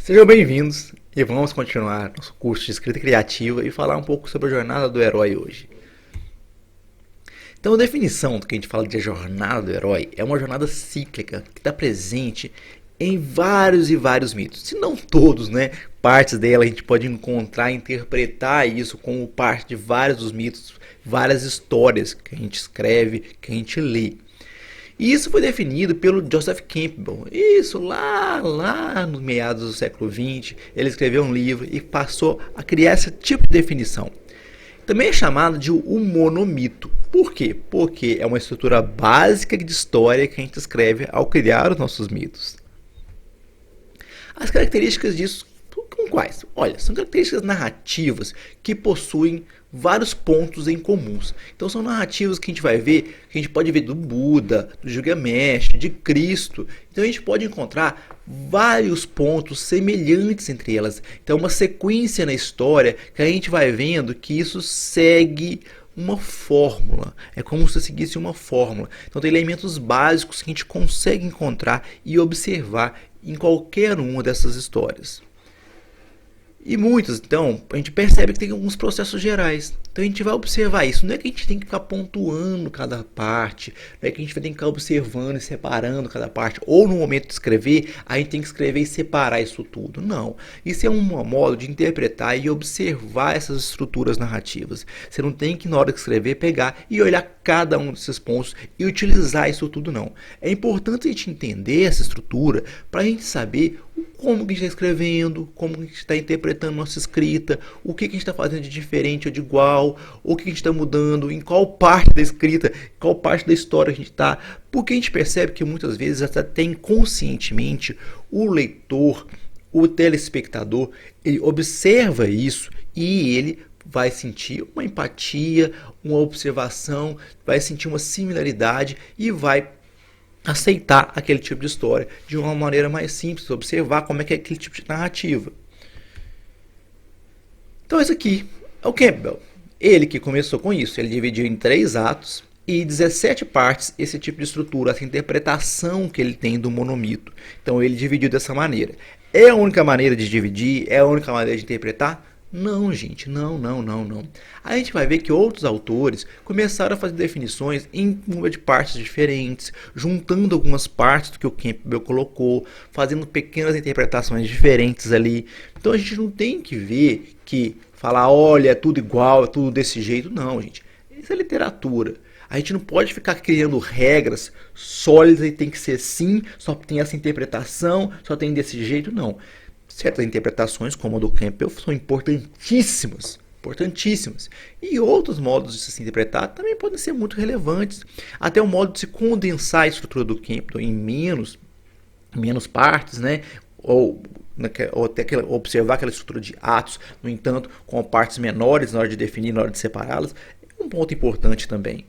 Sejam bem-vindos e vamos continuar nosso curso de escrita criativa e falar um pouco sobre a jornada do herói hoje. Então, a definição do que a gente fala de jornada do herói é uma jornada cíclica que está presente em vários e vários mitos. Se não todos, né? Partes dela a gente pode encontrar e interpretar isso como parte de vários dos mitos, várias histórias que a gente escreve, que a gente lê. E isso foi definido pelo Joseph Campbell. Isso lá no meados do século XX, ele escreveu um livro e passou a criar esse tipo de definição. Também é chamado de o monomito. Por quê? Porque é uma estrutura básica de história que a gente escreve ao criar os nossos mitos. As características disso são quais? Olha, são características narrativas que possuem vários pontos em comuns. Então são narrativas que a gente vai ver, que a gente pode ver do Buda, do Gilgamesh, de Cristo. Então a gente pode encontrar vários pontos semelhantes entre elas. Então uma sequência na história que a gente vai vendo que isso segue uma fórmula. É como se seguisse uma fórmula. Então tem elementos básicos que a gente consegue encontrar e observar em qualquer uma dessas histórias. E muitas, então, a gente percebe que tem alguns processos gerais. Então a gente vai observar isso. Não é que a gente tem que ficar pontuando cada parte, não é que a gente vai ter que ficar observando e separando cada parte. Ou no momento de escrever, a gente tem que escrever e separar isso tudo. Não. Isso é um modo de interpretar e observar essas estruturas narrativas. Você não tem que, na hora de escrever, pegar e olhar cada um desses pontos e utilizar isso tudo, não. É importante a gente entender essa estrutura para a gente saber como que a gente está escrevendo, como que a gente está interpretando nossa escrita, o que a gente está fazendo de diferente ou de igual, o que a gente está mudando, em qual parte da escrita, qual parte da história a gente está, porque a gente percebe que muitas vezes até inconscientemente o leitor, o telespectador, ele observa isso e ele vai sentir uma empatia, uma observação, vai sentir uma similaridade e vai aceitar aquele tipo de história de uma maneira mais simples, observar como é que é aquele tipo de narrativa. Então esse aqui é o Campbell. Ele que começou com isso, ele dividiu em 3 atos e 17 partes esse tipo de estrutura, essa interpretação que ele tem do monomito. Então ele dividiu dessa maneira. É a única maneira de dividir? É a única maneira de interpretar? Não, gente, não. A gente vai ver que outros autores começaram a fazer definições em número de partes diferentes, juntando algumas partes do que o Campbell colocou, fazendo pequenas interpretações diferentes ali. Então a gente não tem que ver que falar, olha, é tudo igual, é tudo desse jeito. Não, gente. Isso é literatura. A gente não pode ficar criando regras sólidas e tem que ser assim, só tem essa interpretação, só tem desse jeito, não. Certas interpretações, como a do Campbell, são importantíssimas. E outros modos de se interpretar também podem ser muito relevantes. Até o modo de se condensar a estrutura do Campbell em menos partes, né? Ou até observar aquela estrutura de atos, no entanto, com partes menores na hora de definir, na hora de separá-las, é um ponto importante também.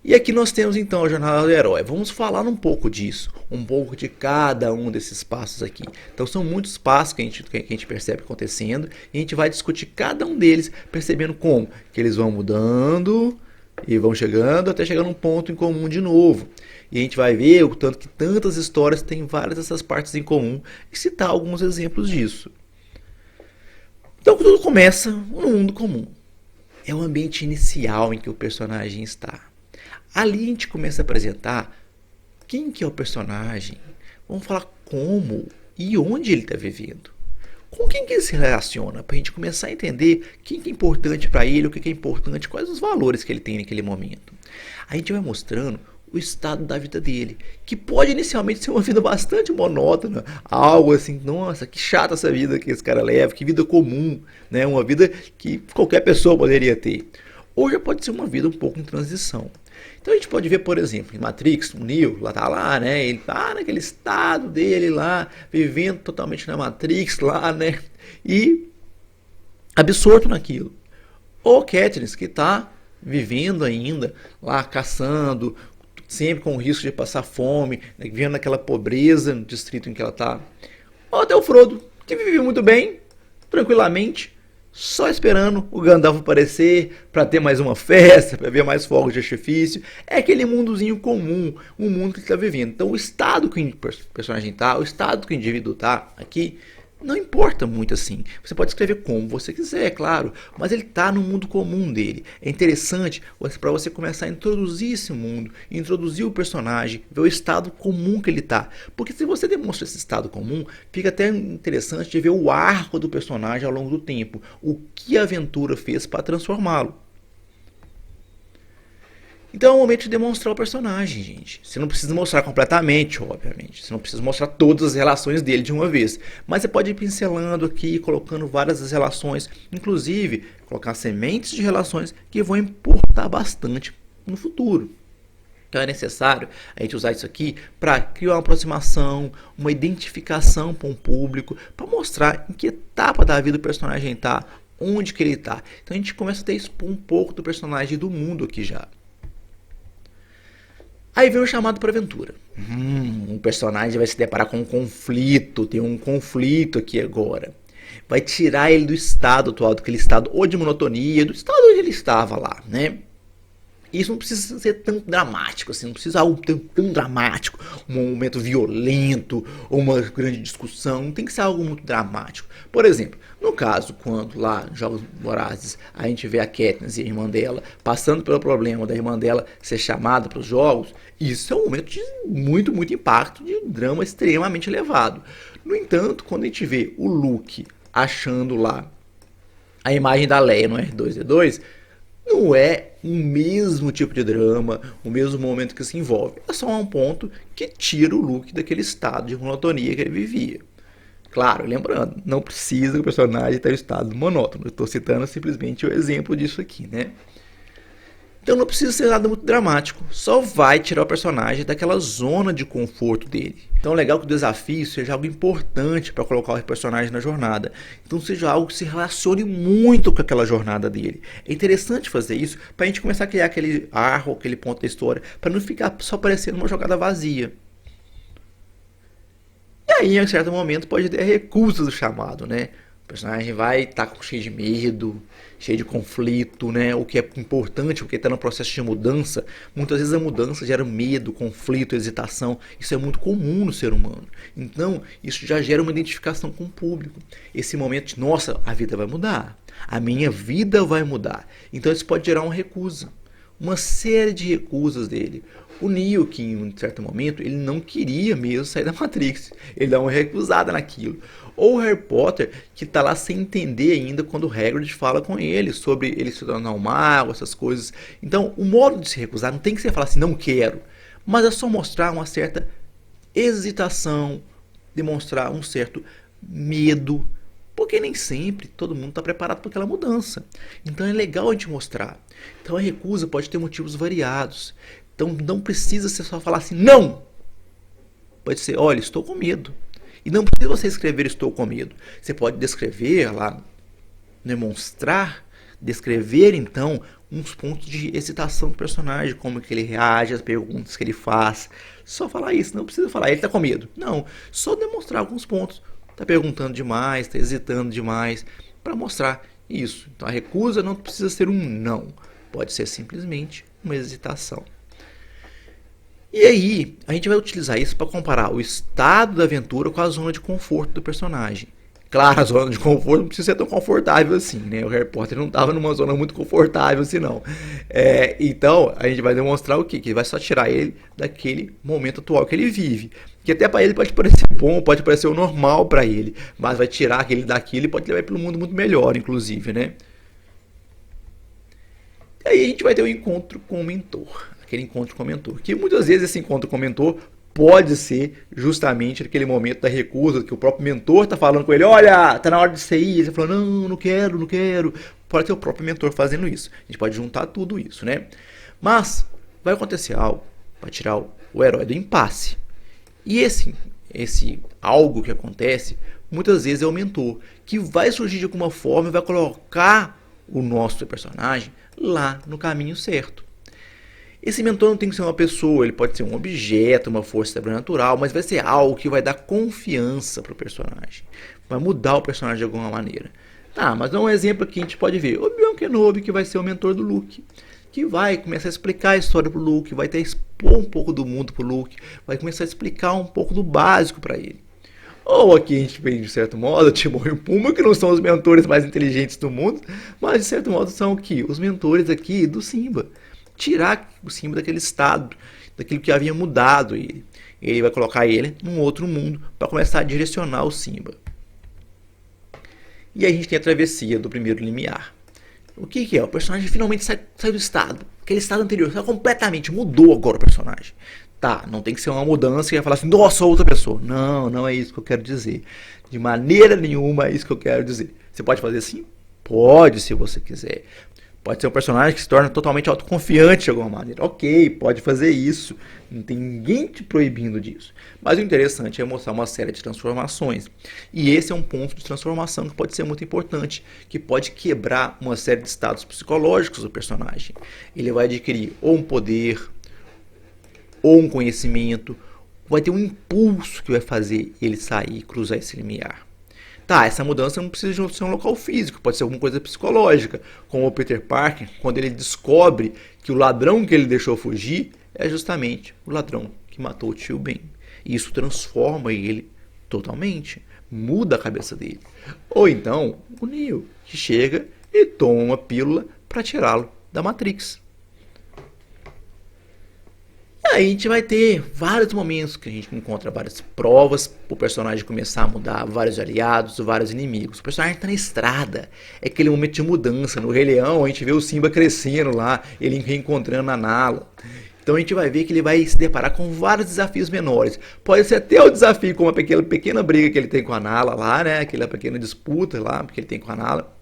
E aqui nós temos então a jornada do herói. Vamos falar um pouco disso, um pouco de cada um desses passos aqui. Então são muitos passos que a gente percebe acontecendo e a gente vai discutir cada um deles, percebendo como que eles vão mudando e vão chegando até chegar num ponto em comum de novo. E a gente vai ver o tanto que tantas histórias têm várias dessas partes em comum e citar alguns exemplos disso. Então tudo começa no mundo comum. É o ambiente inicial em que o personagem está. Ali a gente começa a apresentar quem que é o personagem, vamos falar como e onde ele está vivendo, com quem que ele se relaciona, para a gente começar a entender quem que é importante para ele, o que é importante, quais os valores que ele tem naquele momento. A gente vai mostrando o estado da vida dele, que pode inicialmente ser uma vida bastante monótona, algo assim, nossa, que chata essa vida que esse cara leva, que vida comum, né? Uma vida que qualquer pessoa poderia ter. Ou já pode ser uma vida um pouco em transição. Então a gente pode ver, por exemplo, em Matrix, o Neo, lá tá lá, né? Ele tá naquele estado dele lá, vivendo totalmente na Matrix lá, né? E absorto naquilo. Ou Katniss, que tá vivendo ainda lá, caçando, sempre com o risco de passar fome, né? Vivendo naquela pobreza no distrito em que ela tá. Ou até o Frodo, que vive muito bem, tranquilamente, só esperando o Gandalf aparecer para ter mais uma festa, para ver mais fogos de artifício. É aquele mundozinho comum, um mundo que ele está vivendo. Então o estado que o personagem está, o estado que o indivíduo está aqui, não importa muito assim. Você pode escrever como você quiser, é claro, mas ele está no mundo comum dele. É interessante para você começar a introduzir esse mundo, introduzir o personagem, ver o estado comum que ele está. Porque se você demonstra esse estado comum, fica até interessante de ver o arco do personagem ao longo do tempo, o que a aventura fez para transformá-lo. Então é o momento de demonstrar o personagem, gente. Você não precisa mostrar completamente, obviamente. Você não precisa mostrar todas as relações dele de uma vez. Mas você pode ir pincelando aqui, colocando várias das relações. Inclusive, colocar sementes de relações que vão importar bastante no futuro. Então é necessário a gente usar isso aqui para criar uma aproximação, uma identificação para um público, para mostrar em que etapa da vida o personagem está, onde que ele está. Então a gente começa a ter expor um pouco do personagem e do mundo aqui já. Aí vem o chamado para aventura. Um personagem vai se deparar com um conflito, tem um conflito aqui agora. Vai tirar ele do estado atual, daquele estado ou de monotonia, do estado onde ele estava lá, né? Isso não precisa ser tão dramático, assim, não precisa algo tão dramático, um momento violento ou uma grande discussão, não tem que ser algo muito dramático. Por exemplo, no caso, quando lá em Jogos Vorazes a gente vê a Katniss e a irmã dela passando pelo problema da irmã dela ser chamada para os jogos, isso é um momento de muito impacto, de um drama extremamente elevado. No entanto, quando a gente vê o Luke achando lá a imagem da Leia no R2-D2, não é o mesmo tipo de drama, o mesmo momento que se envolve. É só um ponto que tira o Luke daquele estado de monotonia que ele vivia. Claro, lembrando, não precisa o personagem ter um estado monótono. Eu estou citando simplesmente o exemplo disso aqui, né? Então não precisa ser nada muito dramático, só vai tirar o personagem daquela zona de conforto dele. Então é legal que o desafio seja algo importante para colocar o personagem na jornada. Então seja algo que se relacione muito com aquela jornada dele. É interessante fazer isso para a gente começar a criar aquele arco, aquele ponto da história, para não ficar só parecendo uma jogada vazia. E aí, em um certo momento, pode ter recursos do chamado, né? O personagem vai estar cheio de medo, cheio de conflito, né? O que é importante, porque está no processo de mudança. Muitas vezes a mudança gera medo, conflito, hesitação. Isso é muito comum no ser humano. Então, isso já gera uma identificação com o público. Esse momento de, nossa, a vida vai mudar. A minha vida vai mudar. Então, isso pode gerar uma recusa. Uma série de recusas dele. O Neo, que em um certo momento, ele não queria mesmo sair da Matrix. Ele dá uma recusada naquilo. Ou o Harry Potter, que está lá sem entender ainda quando o Hagrid fala com ele sobre ele se tornar um mago, essas coisas. Então, o modo de se recusar não tem que ser falar assim, não quero. Mas é só mostrar uma certa hesitação, demonstrar um certo medo. Porque nem sempre todo mundo está preparado para aquela mudança. Então é legal a gente mostrar. Então a recusa pode ter motivos variados. Então não precisa ser só falar assim, não! Pode ser, olha, estou com medo. E não precisa você escrever estou com medo. Você pode descrever lá, demonstrar, descrever então uns pontos de excitação do personagem, como que ele reage às perguntas que ele faz. Só falar isso, não precisa falar, ele está com medo. Não, só demonstrar alguns pontos. Está perguntando demais, está hesitando demais, para mostrar isso. Então a recusa não precisa ser um não, pode ser simplesmente uma hesitação. E aí, a gente vai utilizar isso para comparar o estado da aventura com a zona de conforto do personagem. Claro, a zona de conforto não precisa ser tão confortável assim, né? O Harry Potter não estava numa zona muito confortável assim, não. Então, a gente vai demonstrar o quê? Que vai só tirar ele daquele momento atual que ele vive. Que até para ele pode parecer bom, pode parecer o normal para ele, mas vai tirar aquele daquilo e pode levar para um mundo muito melhor, inclusive, né? E aí a gente vai ter um encontro com o mentor. Aquele encontro com o mentor. Que muitas vezes esse encontro com o mentor pode ser justamente aquele momento da recusa, que o próprio mentor está falando com ele, olha, tá na hora de você ir. Ele fala, não, não quero, não quero. Pode ter o próprio mentor fazendo isso. A gente pode juntar tudo isso, né? Mas vai acontecer algo para tirar o herói do impasse. E esse algo que acontece, muitas vezes é o mentor, que vai surgir de alguma forma e vai colocar o nosso personagem lá no caminho certo. Esse mentor não tem que ser uma pessoa, ele pode ser um objeto, uma força sobrenatural, mas vai ser algo que vai dar confiança para o personagem. Vai mudar o personagem de alguma maneira. Tá, mas é um exemplo aqui, a gente pode ver. O Obi-Wan Kenobi, que vai ser o mentor do Luke, que vai começar a explicar a história pro Luke, vai ter expor um pouco do mundo pro Luke, vai começar a explicar um pouco do básico para ele. Ou aqui a gente vê, de certo modo, Timão e o Pumba, que não são os mentores mais inteligentes do mundo, mas de certo modo são o que? Os mentores aqui do Simba. Tirar o Simba daquele estado, daquilo que havia mudado ele. Ele vai colocar ele num outro mundo para começar a direcionar o Simba. E aí a gente tem a travessia do primeiro limiar. O que é? O personagem finalmente sai do estado. Aquele estado anterior, sai completamente, mudou agora o personagem. Tá, não tem que ser uma mudança que vai falar assim, nossa, outra pessoa. Não, não é isso que eu quero dizer. De maneira nenhuma é isso que eu quero dizer. Você pode fazer assim? Pode, se você quiser. Pode ser um personagem que se torna totalmente autoconfiante de alguma maneira. Ok, pode fazer isso. Não tem ninguém te proibindo disso. Mas o interessante é mostrar uma série de transformações. E esse é um ponto de transformação que pode ser muito importante, que pode quebrar uma série de estados psicológicos do personagem. Ele vai adquirir ou um poder, ou um conhecimento, vai ter um impulso que vai fazer ele sair e cruzar esse limiar. Tá, essa mudança não precisa de ser um local físico, pode ser alguma coisa psicológica, como o Peter Parker, quando ele descobre que o ladrão que ele deixou fugir é justamente o ladrão que matou o tio Ben. E isso transforma ele totalmente, muda a cabeça dele. Ou então, o Neo, que chega e toma uma pílula para tirá-lo da Matrix. Aí a gente vai ter vários momentos que a gente encontra várias provas para o personagem começar a mudar, vários aliados, vários inimigos. O personagem está na estrada, é aquele momento de mudança. No Rei Leão a gente vê o Simba crescendo lá, ele reencontrando a Nala. Então a gente vai ver que ele vai se deparar com vários desafios menores. Pode ser até o desafio com uma pequena briga que ele tem com a Nala lá, né? Aquela pequena disputa lá que ele tem com a Nala.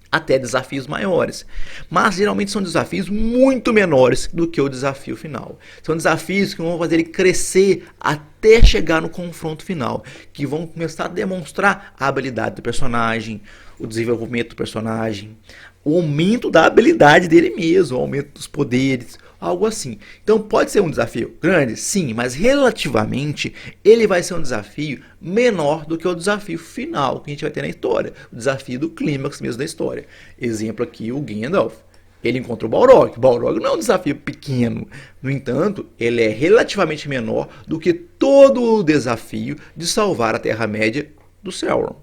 Até desafios maiores. Mas geralmente são desafios muito menores do que o desafio final. São desafios que vão fazer ele crescer até chegar no confronto final, que vão começar a demonstrar a habilidade do personagem, o desenvolvimento do personagem, o aumento da habilidade dele mesmo, o aumento dos poderes, algo assim. Então pode ser um desafio grande, sim, mas relativamente ele vai ser um desafio menor do que o desafio final que a gente vai ter na história, o desafio do clímax mesmo da história. Exemplo aqui, o Gandalf. Ele encontra o Balrog. O Balrog não é um desafio pequeno. No entanto, ele é relativamente menor do que todo o desafio de salvar a Terra-média do Sauron.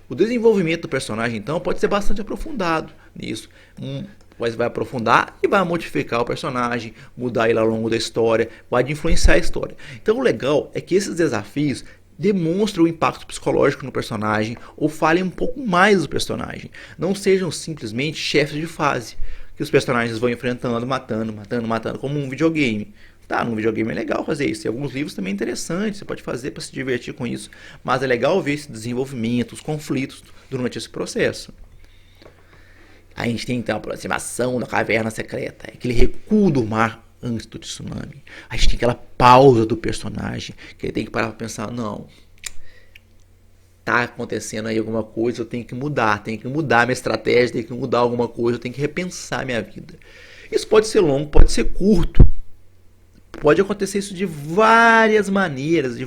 O desenvolvimento do personagem, então, pode ser bastante aprofundado nisso. Vai aprofundar e vai modificar o personagem, mudar ele ao longo da história, vai influenciar a história. Então o legal é que esses desafios demonstram o impacto psicológico no personagem ou falem um pouco mais do personagem. Não sejam simplesmente chefes de fase, que os personagens vão enfrentando, matando, como um videogame. Tá, num videogame é legal fazer isso. Tem alguns livros também interessantes, você pode fazer para se divertir com isso. Mas é legal ver esse desenvolvimento, os conflitos durante esse processo. A gente tem então a aproximação da caverna secreta, aquele recuo do mar antes do tsunami. A gente tem aquela pausa do personagem, que ele tem que parar para pensar, não, tá acontecendo aí alguma coisa, eu tenho que mudar minha estratégia, tenho que mudar alguma coisa, eu tenho que repensar minha vida. Isso pode ser longo, pode ser curto. Pode acontecer isso de várias maneiras,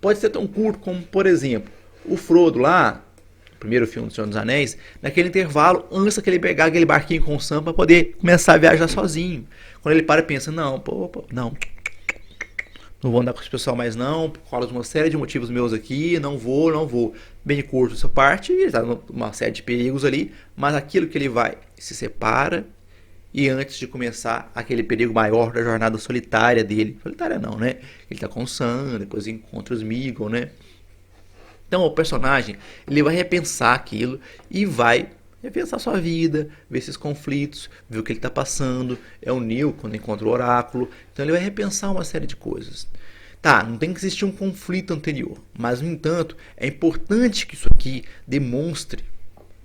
Pode ser tão curto como, por exemplo, o Frodo lá, no primeiro filme do Senhor dos Anéis, naquele intervalo, antes que ele pegar aquele barquinho com o Sam para poder começar a viajar sozinho. Quando ele para e pensa, não vou andar com esse pessoal mais não, por causa de uma série de motivos meus aqui, não vou. Bem curto essa parte, ele está numa série de perigos ali, mas aquilo que ele vai, se separa. E antes de começar aquele perigo maior da jornada solitária dele. Solitária não, né? Ele tá com o Sam, depois encontra os Sméagol, né? Então o personagem, ele vai repensar aquilo e vai repensar sua vida, ver esses conflitos, ver o que ele tá passando. É o Neo quando encontra o oráculo. Então ele vai repensar uma série de coisas. Tá, não tem que existir um conflito anterior. Mas, no entanto, é importante que isso aqui demonstre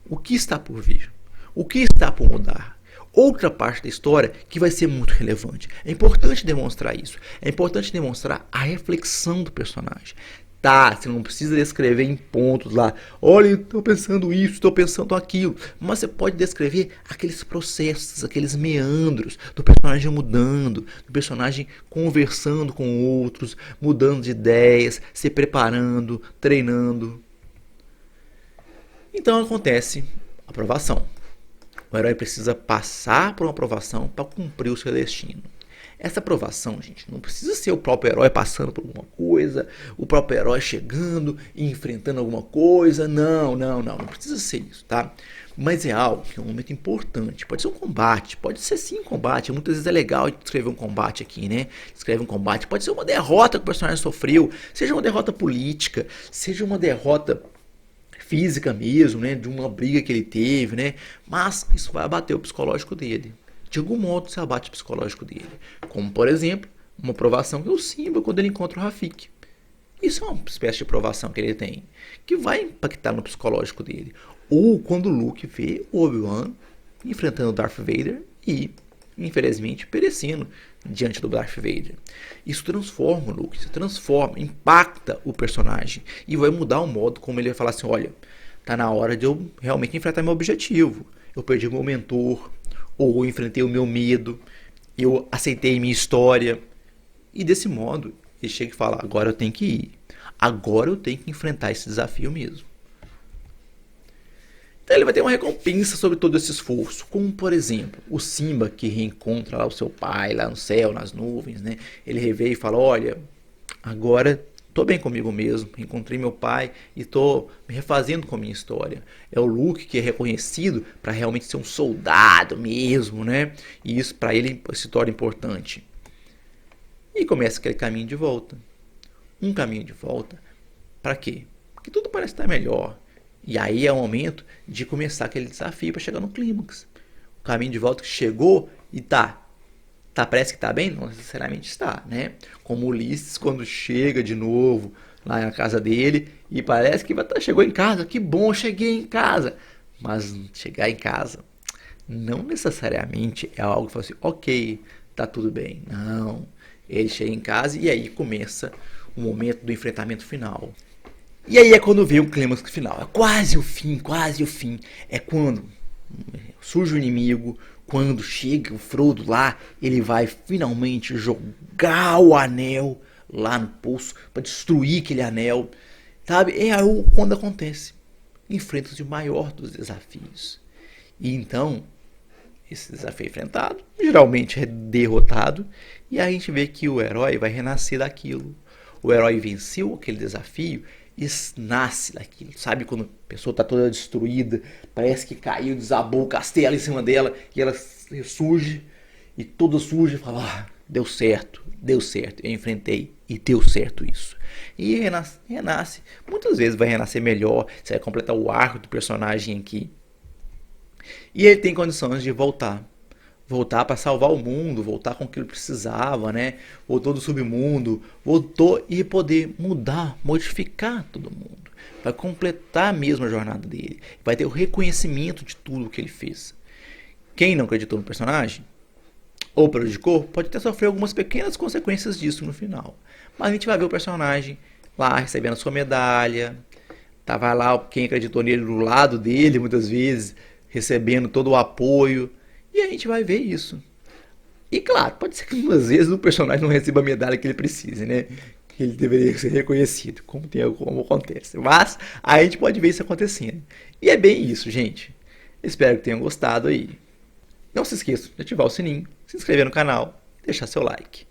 o que está por vir. O que está por mudar. Outra parte da história que vai ser muito relevante. É importante demonstrar isso. É importante demonstrar a reflexão do personagem. Tá, você não precisa descrever em pontos lá. Olha, estou pensando isso, estou pensando aquilo. Mas você pode descrever aqueles processos, aqueles meandros do personagem mudando, do personagem conversando com outros, mudando de ideias, se preparando, treinando. Então acontece a aprovação. O herói precisa passar por uma aprovação para cumprir o seu destino. Essa aprovação, gente, não precisa ser o próprio herói passando por alguma coisa, o próprio herói chegando e enfrentando alguma coisa. Não precisa ser isso, tá? Mas é algo que é um momento importante. Pode ser um combate, pode ser sim um combate. Muitas vezes é legal descrever um combate aqui, né? Escreve um combate, pode ser uma derrota que o personagem sofreu, seja uma derrota política, seja uma derrota física mesmo, né, de uma briga que ele teve, né, mas isso vai abater o psicológico dele. De algum modo você abate o psicológico dele. Como, por exemplo, uma provação que é o Simba quando ele encontra o Rafiki. Isso é uma espécie de provação que ele tem, que vai impactar no psicológico dele. Ou quando o Luke vê o Obi-Wan enfrentando o Darth Vader e, infelizmente, perecendo diante do Darth Vader. Isso transforma o Luke, isso transforma, impacta o personagem e vai mudar o modo como ele vai falar assim, olha, tá na hora de eu realmente enfrentar meu objetivo. Eu perdi meu mentor, ou eu enfrentei o meu medo, eu aceitei minha história. E desse modo, ele chega e fala, agora eu tenho que ir. Agora eu tenho que enfrentar esse desafio mesmo. Então ele vai ter uma recompensa sobre todo esse esforço, como por exemplo, o Simba que reencontra lá o seu pai, lá no céu, nas nuvens, né? Ele revê e fala, olha, agora tô bem comigo mesmo, encontrei meu pai e tô me refazendo com a minha história. É o Luke que é reconhecido para realmente ser um soldado mesmo, né? E isso para ele se torna importante. E começa aquele caminho de volta. Um caminho de volta para quê? Porque tudo parece estar melhor. E aí é o momento de começar aquele desafio para chegar no clímax. O caminho de volta que chegou e parece que tá bem? Não necessariamente está, né? Como Ulisses quando chega de novo lá na casa dele e parece que chegou em casa, que bom, cheguei em casa. Mas chegar em casa não necessariamente é algo que fala assim, ok, tá tudo bem. Não, ele chega em casa e aí começa o momento do enfrentamento final. E aí é quando vem o clímax final. É quase o fim, quase o fim. É quando surge o inimigo, quando chega o Frodo lá, ele vai finalmente jogar o anel lá no poço para destruir aquele anel. Sabe? É aí quando acontece. Enfrenta-se o maior dos desafios. E então, esse desafio é enfrentado, geralmente é derrotado, e a gente vê que o herói vai renascer daquilo. O herói venceu aquele desafio e nasce daquilo. Sabe quando a pessoa está toda destruída, parece que caiu, desabou o castelo em cima dela, e ela ressurge, e toda surge e fala, deu certo, eu enfrentei e deu certo isso. E renasce, muitas vezes vai renascer melhor, você vai completar o arco do personagem aqui. E ele tem condições de voltar para salvar o mundo, voltar com o que ele precisava, né? Voltou do submundo, voltou e poder mudar, modificar todo mundo. Vai completar mesmo a jornada dele. Vai ter o reconhecimento de tudo que ele fez. Quem não acreditou no personagem, ou prejudicou, pode até sofrer algumas pequenas consequências disso no final. Mas a gente vai ver o personagem lá recebendo a sua medalha. Tava lá quem acreditou nele do lado dele, muitas vezes, recebendo todo o apoio. E a gente vai ver isso. E claro, pode ser que algumas vezes o personagem não receba a medalha que ele precise, né? Que ele deveria ser reconhecido, como acontece. Mas a gente pode ver isso acontecendo. E é bem isso, gente. Espero que tenham gostado aí. Não se esqueçam de ativar o sininho, se inscrever no canal e deixar seu like.